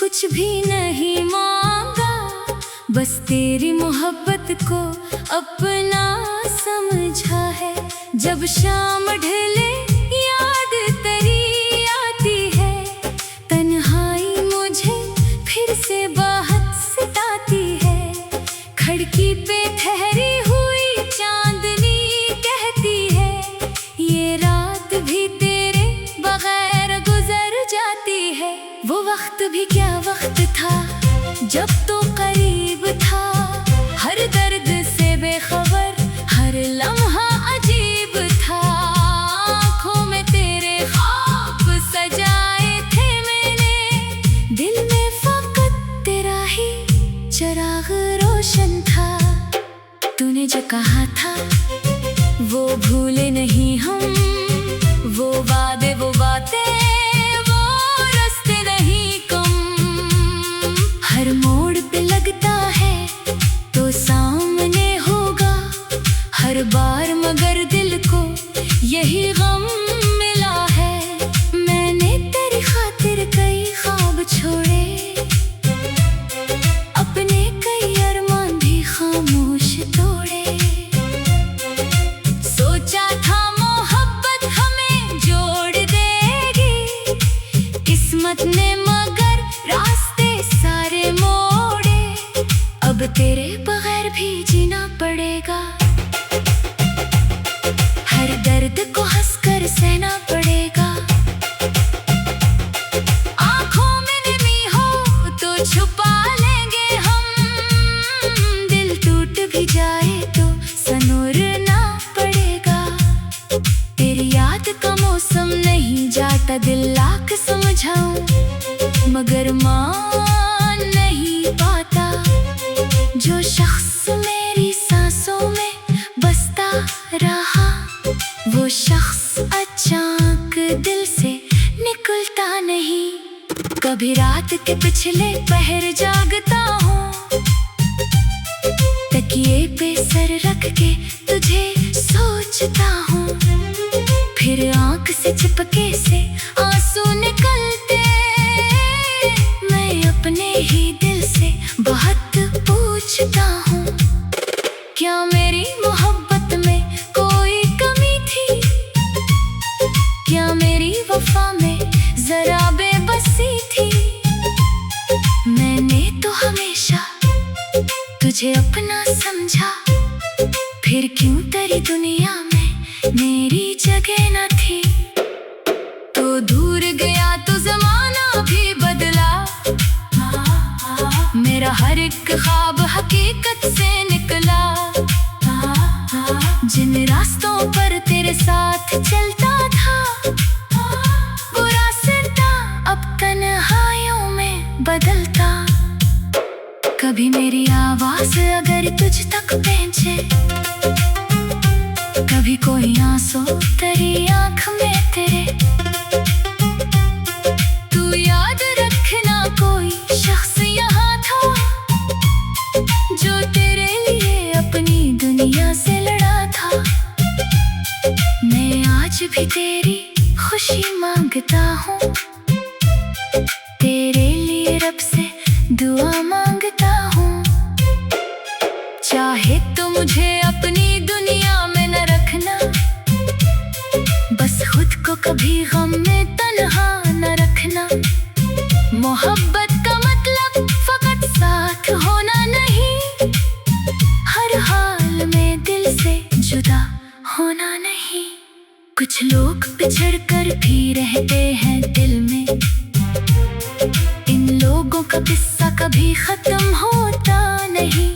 कुछ भी नहीं मांगा, बस तेरी मोहब्बत को अपना समझा है। जब शाम ढले याद तेरी आती है, तन्हाई मुझे फिर से बहुत सताती है। खिड़की पे ठहरी हुई चांदनी कहती है, ये रात भी तेरे बगैर गुजर जाती है। वो वक्त भी क्या वक्त था जब तो करीब था, हर दर्द से बेखबर, हर लम्हा अजीब था। आँखों में तेरे ख्वाब सजाए थे मैंने, दिल में फकत तेरा ही चिराग रोशन था। तूने जो कहा था वो भूले नहीं हम, वो वादे वो बातें वो रास्ते नहीं कम। हर मोड़ पे लगता है तो सामने होगा हर बार, मगर दिल को यही गम मिला है। मैंने तेरी खातिर कई ख्वाब छोड़े, अपने कई अरमान भी खामोश तोड़े। सोचा था मोहब्बत हमें जोड़ देगी किस्मत ने, मगर रास्ते सारे मोड़े। अब तेरे बगैर भी जीना पड़ेगा, हर दर्द को हंसकर सहना पड़ेगा। आँखों में नमी हो तो छुपा लेंगे हम, दिल टूट भी जाए तो सनूरना पड़ेगा। तेरी याद का मौसम नहीं जाता, दिल लाख समझाऊं मगर मान नहीं पाता। जो शख्स मेरी सांसों में बसता रहा, वो शख्स अचानक दिल से निकलता नहीं। कभी रात के पिछले पहर जागता हूँ, तकिए पे सर रख के तुझे सोचता हूँ। फिर आँख से चिपके से आंसू निकलते, मैं अपने ही दिल से बहुत पूछता हूँ, क्या मेरी मोहब्बत में कोई कमी थी? क्या मेरी वफा में जरा बेबसी थी? मैंने तो हमेशा तुझे अपना समझा, फिर क्यों तेरी दुनिया में मेरी जगह न थी? तो दूर गया तो जमाना भी बदला, मेरा हर एक ख्वाब हकीकत से निकला। जिन रास्तों पर तेरे साथ चलता था, वो रास्ता अब तन्हाइयों में बदलता। कभी मेरी आवाज अगर तुझ तक पहुंचे, कभी कोई आंसू तेरी आंख में तेरे, तू याद रखना कोई शख्स यहाँ था जो तेरे लिए अपनी दुनिया से लड़ा था। मैं आज भी तेरी खुशी मांगता हूँ, तेरे लिए रब से दुआ मांगता हूँ। चाहे तो मुझे अपनी दुनिया में न रखना, बस खुद को कभी गम में तन्हा न रखना। मोहब्बत का मतलब फकत साथ होना नहीं, हर हाल में दिल से जुदा होना नहीं। कुछ लोग बिछड़ कर भी रहते हैं दिल में, इन लोगों का किस्सा कभी खत्म होता नहीं।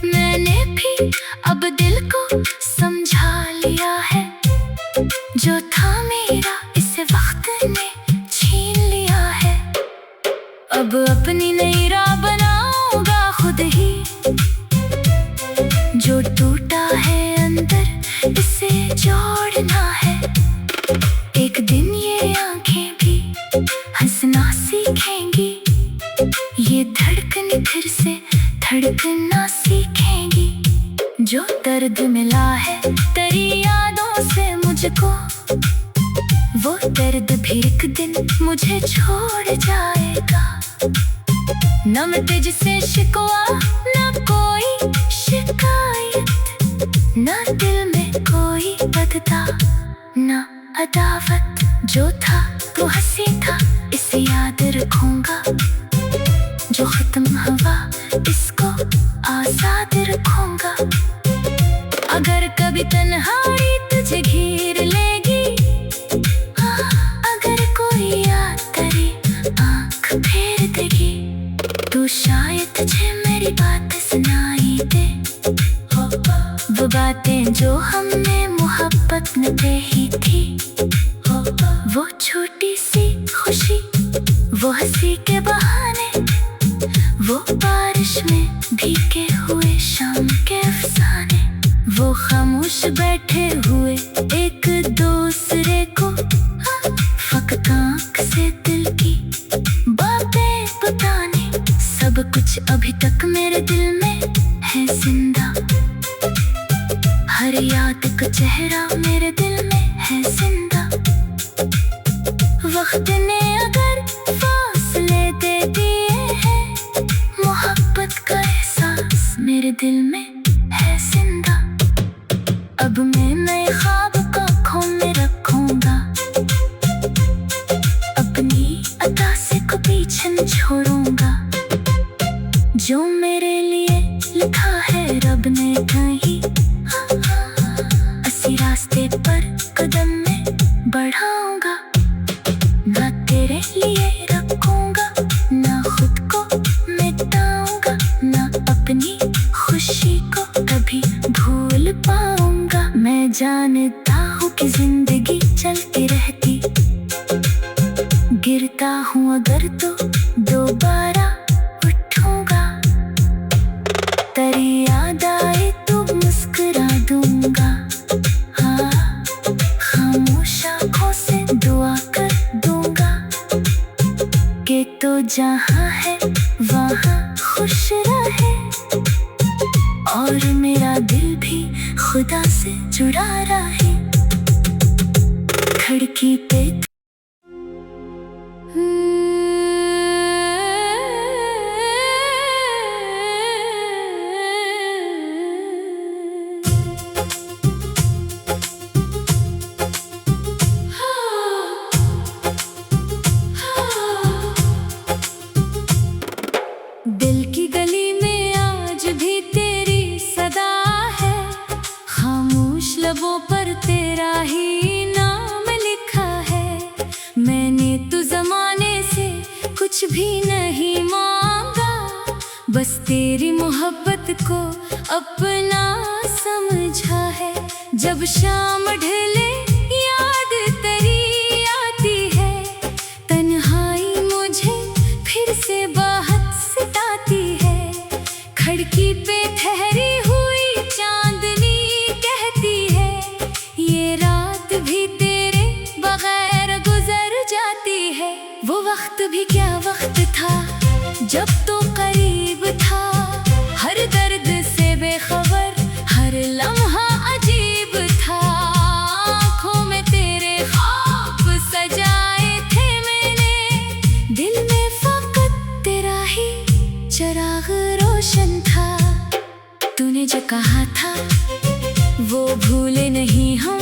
मैंने भी अब दिल को समझा लिया है, जो था मेरा इस वक्त ने छीन लिया है। अब अपनी नई राह बनाऊंगा खुद ही, जो टूटा है अंदर इसे जोड़ना है। एक दिन ये आंखें भी हंसना सीखेंगी, ये धड़कन फिर से धड़कना सीखेंगी। जो दर्द मिला है तेरी यादों से मुझको, वो तेरे दर्द भी एक दिन मुझे छोड़ जाएगा। न मैं तुझसे शिकवा, न कोई शिकायत, न दिल में कोई बदला, न अदावत। जो था तो हंसी था, इसे याद रखूंगा। जो खत्म हुआ इसको आजाद रखूंगा। अगर कभी तन्हाई तुझे घेर लेगी, अगर कोई याद करे आंख फेर देगी, तो शायद तुझे मेरी बात सुनाई दे। वो बातें जो हमने मोहब्बत में कही थी, वो छोटी सी खुशी, वो हंसी के बहाने, वो बारिश में भीगे हुए शाम के अफसाने, वो खामोश बैठे हुए एक दूसरे को फकत आंख से दिल की बातें बताने। सब कुछ अभी तक मेरे दिल में है जिंदा, हर याद का चेहरा मेरे दिल में है जिंदा। वक्त ने अगर फासले दे दिए हैं, मोहब्बत का एहसास मेरे दिल में है जिंदा। अब मैं नए ख्वाब को आँखों में रखूंगा, अपनी अता से को पीछे न छोड़ूंगा। जो मेरे लिए लिखा है रब ने कहीं, इसी रास्ते पर कदम में बढ़ाऊंगा। ना तेरे लिए रखूंगा, ना खुद को मिटाऊंगा, ना अपनी खुशी को कभी भूल पाऊंगा। मैं जानता हूँ कि जिंदगी चलती रहती, गिरता हूँ अगर तो दोबारा उठूंगा। तेरी याद आए तो मुस्कुरा दूंगा, हाँ खामोश आँखों से दुआ कर दूंगा कि तो जहाँ है वहाँ खुश रहे, और मेरा दिल भी खुदा से जुड़ा रहे। खिड़की पे दिल की गली में आज भी तेरी सदा है, खामोश लबों पर तेरा ही नाम लिखा है। मैंने तो जमाने से कुछ भी नहीं मांगा, बस तेरी मोहब्बत को अपना समझा है। जब शाम ढले याद तेरी आती है, तन्हाई मुझे फिर से बहुत सताती है। खिड़की पे ठहरी हुई चांदनी कहती है, ये रात भी तेरे बगैर गुजर जाती है। वो वक्त भी क्या वक्त था जब तो करीब था, हर दर्द से बेखबर, हर लम्हा अजीब था। आँखों में तेरे ख्वाब सजाए थे मैंने, दिल में फकत तेरा ही चिराग रोशन था। तूने जो कहा था वो भूले नहीं हम,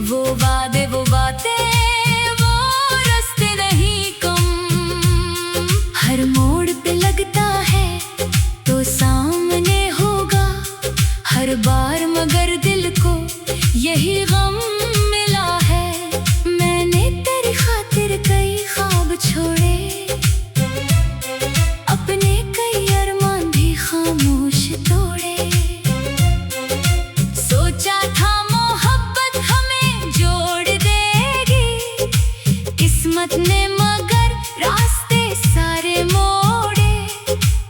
वो वादे वो बातें वो रास्ते नहीं कम। हर मोड़ पे लगता है तो सामने होगा, हर बार मगर दिल को यही गम मिला है। मैंने तेरी खातिर कई ख्वाब छोड़े, अपने कई अरमान भी खामोश तोड़े। सोचा था मोहब्बत हमें जोड़ देगी, किस्मत ने मगर रास्ते सारे मोड़े।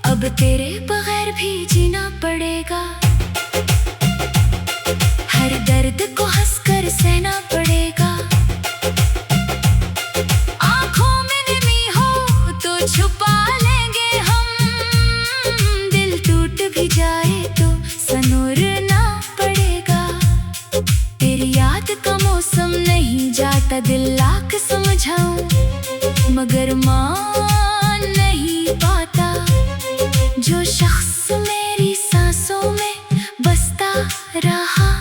अब तेरे बगैर भी जीना पड़ेगा, हर दर्द को हंसकर सहना पड़ेगा। आँखों में नमी हो तो छुपा लेंगे हम, दिल टूट भी जाए तो सनूरना पड़ेगा। तेरी याद का मौसम नहीं जाता, दिल लाख समझाऊं मगर मान नहीं पाता। जो शख्स मेरी सांसों में बसता रहा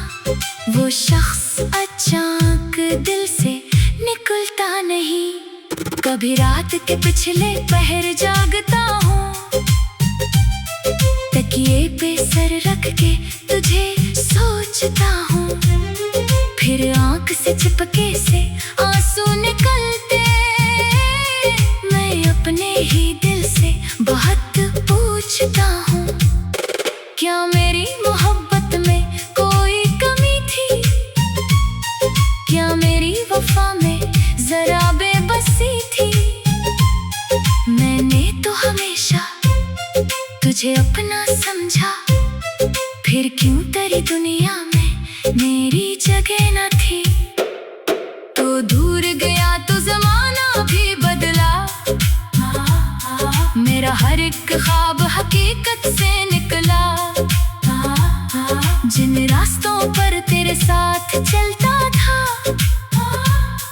वो शख्स अचानक दिल से निकलता नहीं। कभी रात के पिछले पहर जागता हूँ, तकिए पे सर रख के तुझे सोचता हूँ। फिर आँख से चिपके से आंसू निकलते, मैं अपने ही दिल से बहुत पूछता हूँ, क्या मेरी मोहब्बत में कोई कमी थी? क्या मेरी वफा में जरा बेबसी थी? मैंने तो हमेशा तुझे अपना समझा, फिर क्यों तेरी दुनिया में मेरी जगह न थी? तो दूर गया तो जमाना भी बदला, मेरा हर एक ख्वाब हकीकत से निकला। जिन रास्तों पर तेरे साथ चलता था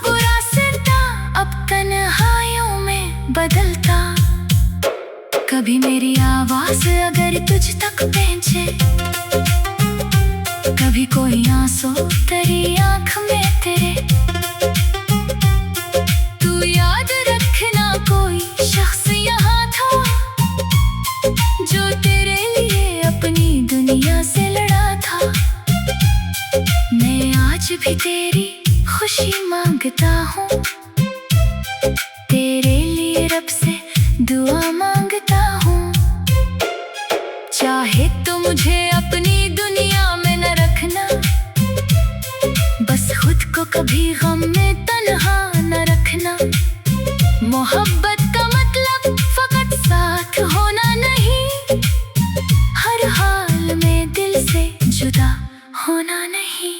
वो रास्ता अब तन्हाइयों में बदलता। कभी मेरी आवाज अगर तुझ तक पहुंचे, कभी कोई आंसू तेरी आंख में तेरे, तू याद रखना कोई शख्स यहाँ था जो तेरे लिए अपनी दुनिया से लड़ा था। मैं आज भी तेरी खुशी मांगता हूँ, तेरे लिए रब से दुआ मांगता हूँ। चाहे तो मुझे अपनी दुनिया में न रखना, बस खुद को कभी गम में तन्हा न रखना। मोहब्बत का मतलब फकत साथ होना नहीं, हर हाल में दिल से जुदा होना नहीं।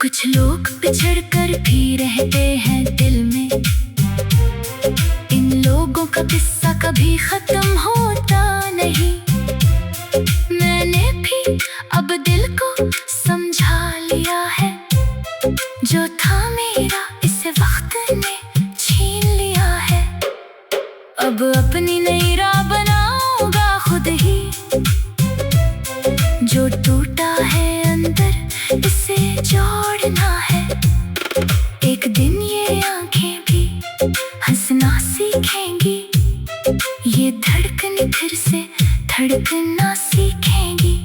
कुछ लोग बिछड़ कर भी रहते हैं दिल में, इन लोगों का किस्सा कभी खत्म होता नहीं। मैंने भी अब दिल को समझा लिया है, जो था मेरा इस वक्त ने छीन लिया है। अब अपनी नई राह बनाऊंगा खुद ही, जो टूटा है अंदर इसे जोड़ना है। एक दिन ये आंखें भी हंसना सीखेंगी, ये धड़कन फिर से धड़कना सीखेंगी।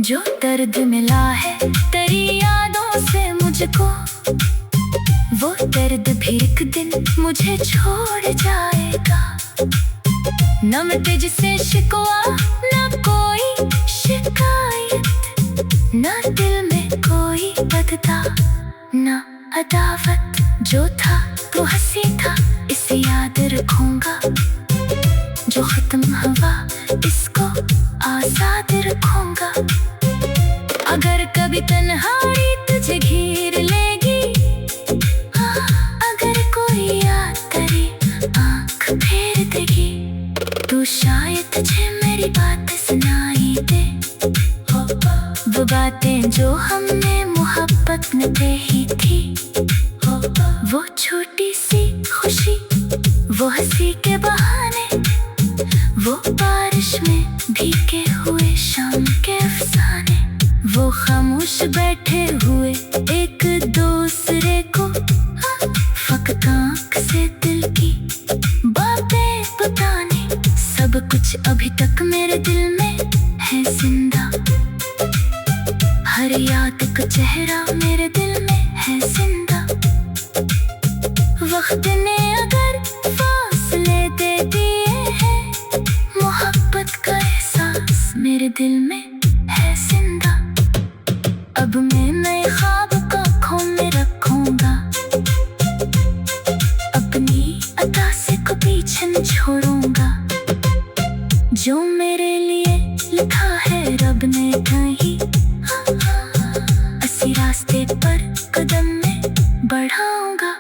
जो दर्द मिला है तेरी यादों से मुझको, वो दर्द भी एक दिन मुझे छोड़ जाएगा। न मैं तुझसे शिकवा न कोई शिकायत, न दिल में कोई बदला न अदावत। जो था वो हंसी था इसे याद रखूंगा, जो खत्म हुआ इसको आजाद रखूंगा। अगर कभी तन्हाई तुझे घेर लेगी, अगर कोई याद तेरी आंख फेर देगी, तो शायद तुझे मेरी बात सुनाई दे। वो बातें जो हमने मोहब्बत में कही थी, वो छोटी सी खुशी, वो हंसी के बहाने, वो बारिश में भीगे हुए शाम के अफसाने, वो खामोश बैठे हुए एक दूसरे को फकत आँख से दिल की बातें बताने। सब कुछ अभी तक मेरे दिल में है जिंदा, हर याद का चेहरा मेरे दिल में है जिंदा। वक्त ने अगर फासले दे दिए हैं, मोहब्बत का एहसास मेरे दिल में है जिंदा। अब मैं नए ख्वाब को आँखों में रखूंगा, अपनी अदा से को पीछे न छोड़ूंगा। जो मेरे लिए लिखा है रब ने कहीं, इसी रास्ते पर कदम में बढ़ाऊंगा।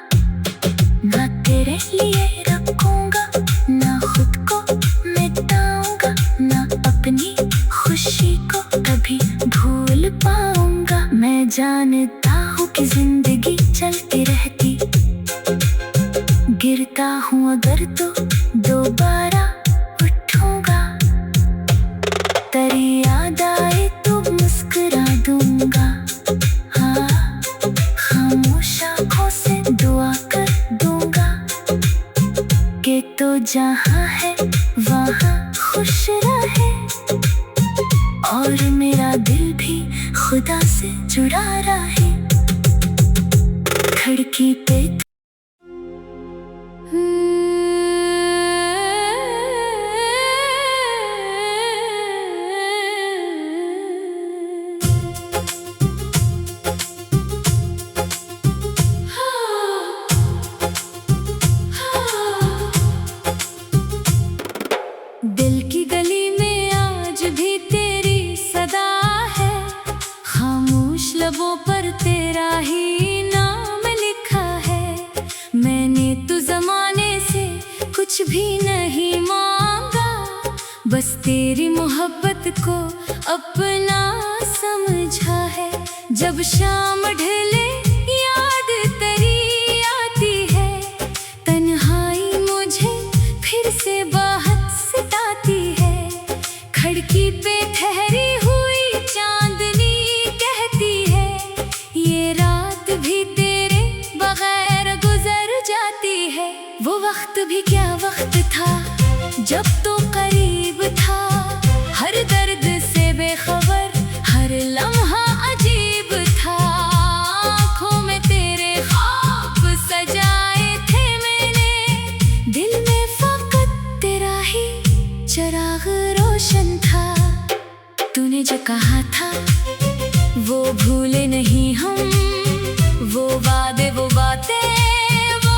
ना तेरे लिए रखूंगा, ना खुद को मिटाऊंगा, ना अपनी खुशी को कभी भूल पाऊंगा। मैं जानता हूँ कि जिंदगी चलती रहती, गिरता हूँ अगर तो दोबारा उठूंगा, तेरी याद आए तो मुस्कुरा दूंगा। हाँ, खामोश आँखों से दुआ कर दूंगा कि तो जहाँ है वहाँ खुश रहे, और मेरा दिल भी खुदा से जुड़ा रहे। खिड़की पे दिल की गली में आज भी तेरी सदा है, खामोश लबों पर तेरा ही नाम लिखा है। मैंने तो जमाने से कुछ भी नहीं मांगा, बस तेरी मोहब्बत को अपना समझा है। जब शाम ढले याद तेरी आती है, तन्हाई मुझे फिर से बहुत सताती है। खिड़की पे ठहरी हुई चांदनी कहती है, ये रात भी तेरे बगैर गुजर जाती है। वो वक्त भी क्या वक्त था जब तो करीब था, हर दर्द से बेखबर, हर लम्हा अजीब था। आँखों में तेरे ख्वाब सजाए थे मैंने, दिल में फकत तेरा ही चिराग रोशन था। तूने जो कहा था वो भूले नहीं हम, वो वादे वो बातें वो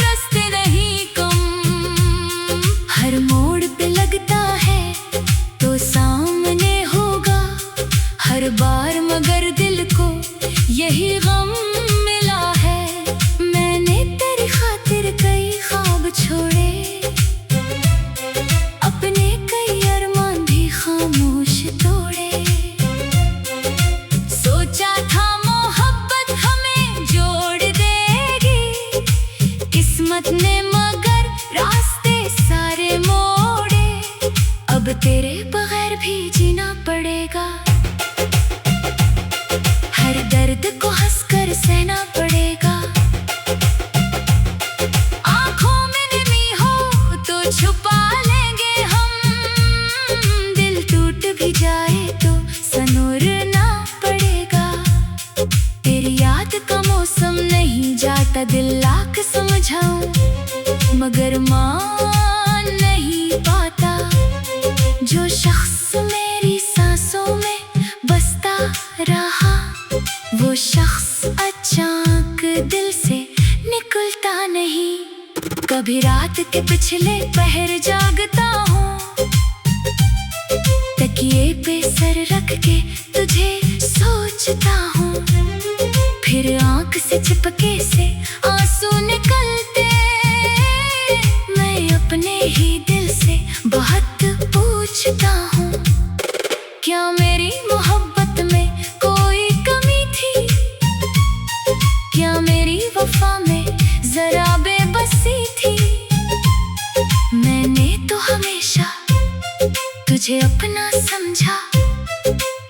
रास्ते नहीं कम। हर मोड़ पे लगता है तो सामने होगा हर बार, मगर दिल को यही गम मिला है। मैंने तेरी खातिर कई ख्वाब छोड़े, अपने कई अरमान भी खामोश तोड़े। सोचा था मोहब्बत हमें जोड़ देगी, किस्मत ने मगर रास्ते सारे मोड़े। अब तेरे बगैर भी जीना पड़ेगा, हर दर्द को हंसकर सहना पड़ेगा। आँखों में नमी हो तो छुपा लेंगे हम, दिल टूट भी जाए तो सनूरना पड़ेगा। तेरी याद का मौसम नहीं जाता, दिल लाख समझाऊं मगर मान नहीं पाता। जो शख्स मेरी सांसों में बसता रहा, वो शख्स अचानक दिल से निकलता नहीं। कभी रात के पिछले पहर जागता हूँ, तकिए पे सर रख के तुझे सोचता हूँ। फिर आँख से चिपके से आंसू निकलते, मैं अपने ही दिल से बहुत पूछता हूँ, क्या मेरी मोहब्बत में कोई कमी थी? क्या मेरी वफा में जरा बेबसी थी? मैंने तो हमेशा तुझे अपना समझा,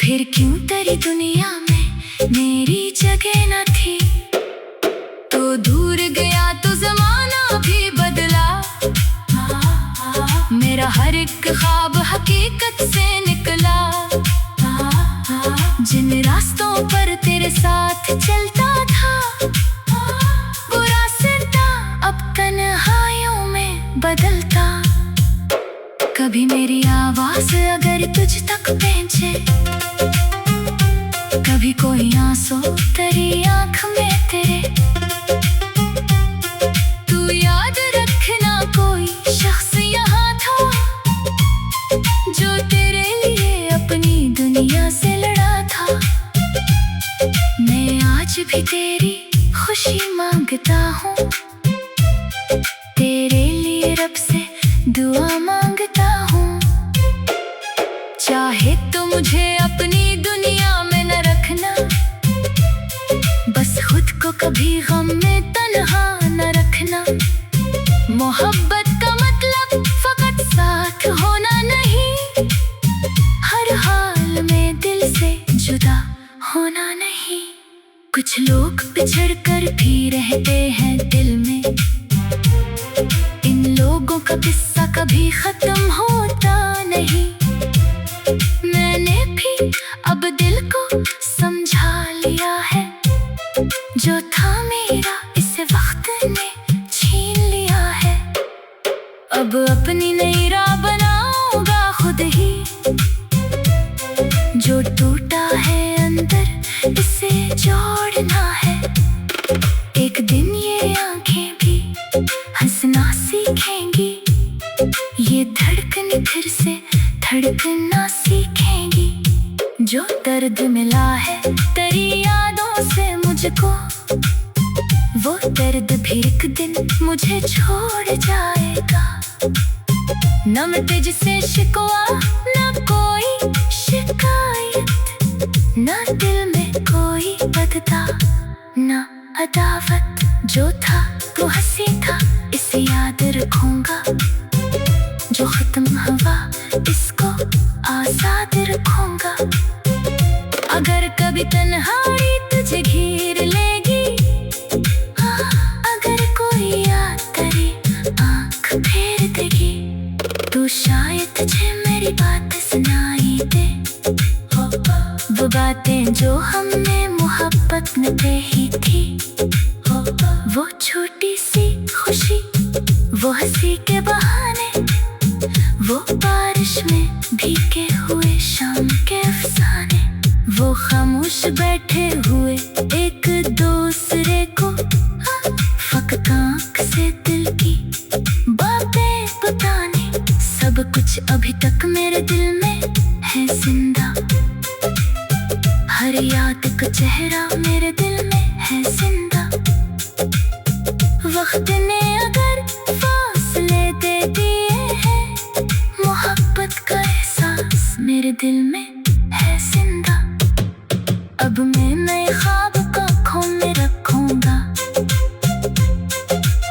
फिर क्यों तेरी दुनिया में मेरी जगह न थी? तो दूर गया तो जमाना भी बदला, मेरा हर एक ख्वाब हकीकत से निकला। जिन रास्तों पर तेरे साथ चलता था, वो रास्ता अब तन्हाइयों में बदलता। कभी मेरी आवाज अगर तुझ तक पहुंचे, कभी कोई आंसू तेरी आंख में तेरे। तू याद रखना कोई शख्स यहाँ था, जो तेरे लिए अपनी दुनिया से लड़ा था। मैं आज भी तेरी खुशी मांगता हूँ, तेरे लिए रब से दुआ मांगता हूँ। चाहे तो मुझे अपनी दुनिया में न रखना, बस खुद को कभी गम में तन्हा न रखना। मोहब्बत का मतलब फकत साथ होना नहीं, हर हाल में दिल से जुदा होना नहीं। कुछ लोग बिछड़ कर भी रहते हैं दिल में, इन लोगों का किस्सा कभी खत्म होता नहीं। मैंने भी अब दिल को समझा लिया है, जो था मेरा इसे वक्त ने छीन लिया है। अब अपनी नई राह बनाऊंगा खुद ही, जो टूटा है अंदर इसे जोड़ना है। एक दिन ये आंखें भी हंसना सीखेंगी, ये धड़कन फिर से धड़कना सीखेंगी। जो दर्द मिला है तेरी यादों से मुझको, वो दर्द भी एक दिन मुझे छोड़ जाएगा। न मिटे जिसे शिकवा न कोई शिकायत, न दिल में कोई बदता न अदावत। जो था तो हंसी था इसे याद रखूंगा, जो खत्म हुआ इसको आजाद रखूंगा। अगर कभी तन्हाई तुझे घेर लेगी, अगर कोई याद करे आंख फेर देगी, तो शायद तुझे मेरी बात सुनाई दे। वो बातें जो हमने मोहब्बत में कही थी, वो छोटी सी खुशी, वो हंसी के बहाने, वो बारिश में भीगे हुए शाम के अफसाने, वो खामोश बैठे हुए एक दूसरे को फकत आँख से दिल की बातें बताने। सब कुछ अभी तक मेरे दिल में है जिंदा, हर याद का चेहरा मेरे दिल में है जिंदा। वक्त ने अगर फासले दे दिए हैं, मोहब्बत का एहसास मेरे दिल में है जिंदा। अब मैं नए ख्वाब को आँखों में रखूंगा,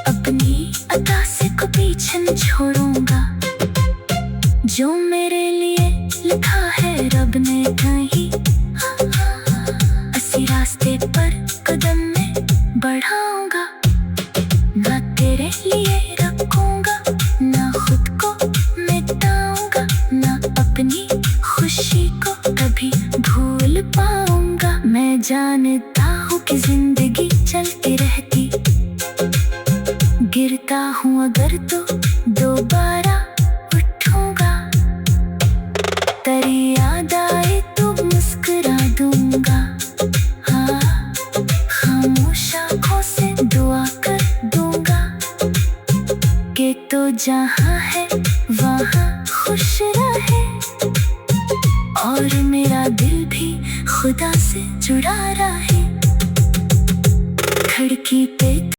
अपनी अदा से को पीछे न छोड़ूंगा। जो मेरे लिए लिखा है रब ने कहीं, इसी रास्ते पर कदम में बढ़ाऊंगा। ना तेरे लिए रखूंगा, ना खुद को मिटाऊंगा, ना अपनी खुशी को कभी भूल पाऊंगा। मैं जानता हूँ कि जिंदगी चलती रहती, गिरता हूँ अगर तो दोबारा उठूंगा। तेरी याद आए तो मुस्कुरा दूंगा, हाँ खामोश आँखों से दुआ कर दूंगा कि तो जहाँ है वहाँ खुश रहे, और मेरा दिल भी खुदा से जुड़ा रहे। खिड़की पे